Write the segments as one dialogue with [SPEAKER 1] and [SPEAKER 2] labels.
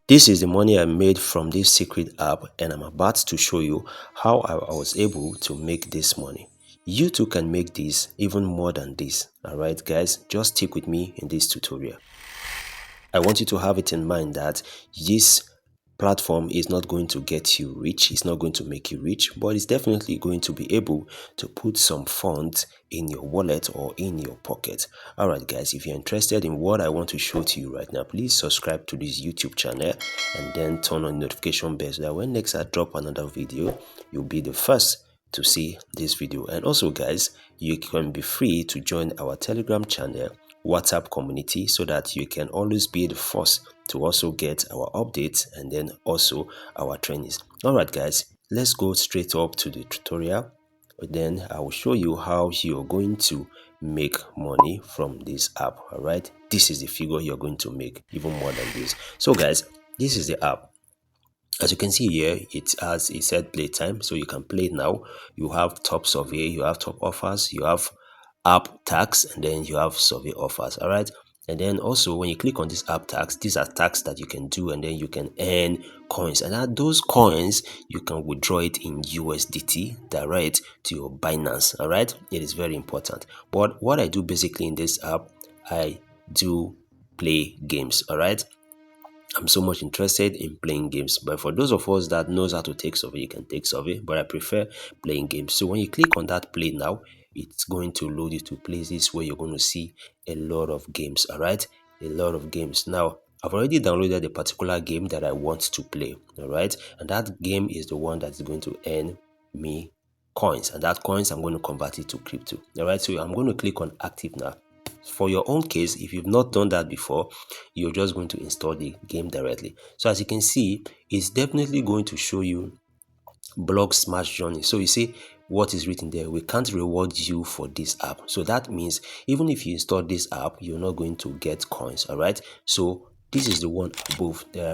[SPEAKER 1] This is the money I made from this secret app, and I'm about to show you how I was able to make this money. You too can make this, even more than this. Alright guys, just stick with me in this tutorial. I want you to have it in mind that this platform is not going to get you rich, it's not going to make you rich, but it's definitely going to be able to put some funds in your wallet or in your pocket. Alright guys, if you're interested in what I want to show to you right now, please subscribe to this YouTube channel and then turn on notification bell so that when next I drop another video, you'll be the first to see this video. And also guys, you can be free to join our Telegram channel, WhatsApp community, so that you can always be the first to also get our updates and then also our trainings. Alright guys, let's go straight up to the tutorial. Then I will show you how you're going to make money from this app. Alright, this is the figure you're going to make, even more than this. So guys, this is the app. As you can see here, it has a set playtime, so you can play now. You have top survey, you have top offers, you have app tax, and then you have survey offers. All right, and then also when you click on this app tax, these are tax that you can do, and then you can earn coins, and those coins you can withdraw it in USDT direct to your Binance. All right, it is very important. But what I do basically in this app, I do play games. All right, I'm so much interested in playing games, but for those of us that knows how to take survey, you can take survey, but I prefer playing games. So when you click on that play now, it's going to load you to places where you're going to see a lot of games. All right, a lot of games. Now I've already downloaded a particular game that I want to play. All right, and that game is the one that is going to earn me coins, and that coins I'm going to convert it to crypto. All right, so I'm going to click on active now. For your own case, if you've not done that before, you're just going to install the game directly. So as you can see, it's definitely going to show you block smash journey. So you see what is written there: we can't reward you for this app. So that means even if you install this app, you're not going to get coins. All right, so this is the one above that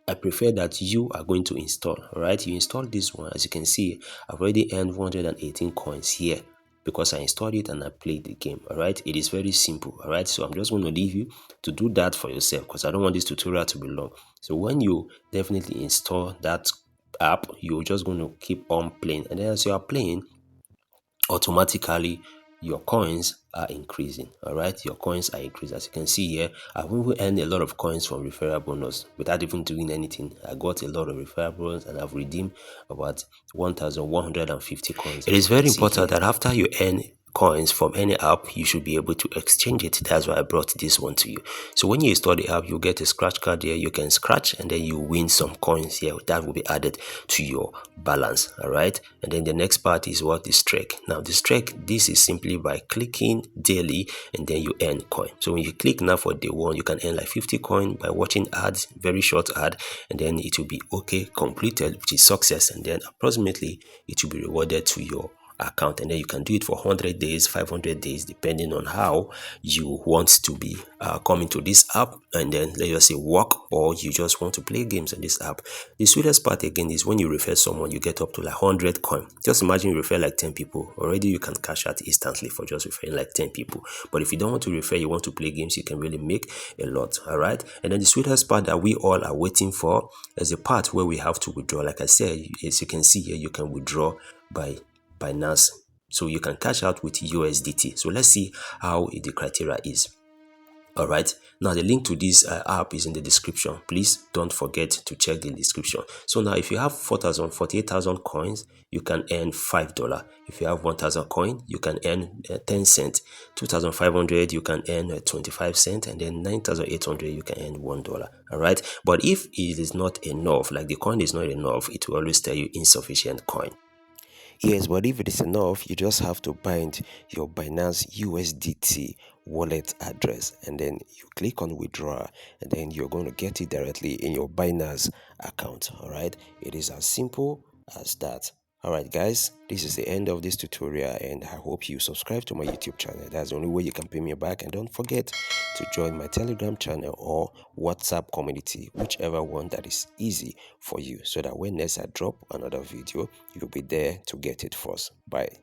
[SPEAKER 1] I prefer that you are going to install. All right, you install this one. As you can see, I've already earned 118 coins here because I installed it and I played the game. All right, it is very simple. All right, so I'm just going to leave you to do that for yourself because I don't want this tutorial to be long. So when you definitely install that app, you're just going to keep on playing, and then as you are playing, automatically your coins are increasing. All right, your coins are increasing. As you can see here, I've even earned a lot of coins from referral bonus without even doing anything. I got a lot of referral bonus and I've redeemed about 1,150 coins. It is very important that after you earn coins from any app, you should be able to exchange it. That's why I brought this one to you. So when you install the app, you get a scratch card here. You can scratch and then you win some coins here that will be added to your balance. All right, and then the next part is what? The streak. Now the streak, this is simply by clicking daily and then you earn coin. So when you click now for day one, you can earn like 50 coin by watching ads, very short ad, and then it will be okay, completed, which is success, and then approximately it will be rewarded to your account, and then you can do it for 100 days, 500 days, depending on how you want to be coming to this app, and then let's just say work, or you just want to play games on this app. The sweetest part again is when you refer someone, you get up to like 100 coin. Just imagine you refer like 10 people, already you can cash out instantly for just referring like 10 people. But if you don't want to refer, you want to play games, you can really make a lot. All right, and then the sweetest part that we all are waiting for is the part where we have to withdraw. Like I said, as you can see here, you can withdraw by Binance, so you can cash out with USDT. So let's see how the criteria is. All right, now the link to this app is in the description. Please don't forget to check the description. So now if you have 48,000 coins, you can earn $5. If you have 1,000 coin, you can earn 10 cents. 2,500, you can earn 25 cents, and then 9,800, you can earn $1. All right, but if it is not enough, like the coin is not enough, it will always tell you insufficient coin. Yes, but if it is enough, you just have to bind your Binance USDT wallet address, and then you click on withdraw, and then you're going to get it directly in your Binance account. All right, it is as simple as that. All right guys, this is the end of this tutorial, and I hope you subscribe to my YouTube channel. That's the only way you can pay me back. And don't forget to join my Telegram channel or WhatsApp community, whichever one that is easy for you, so that when next I drop another video, you'll be there to get it first. Bye.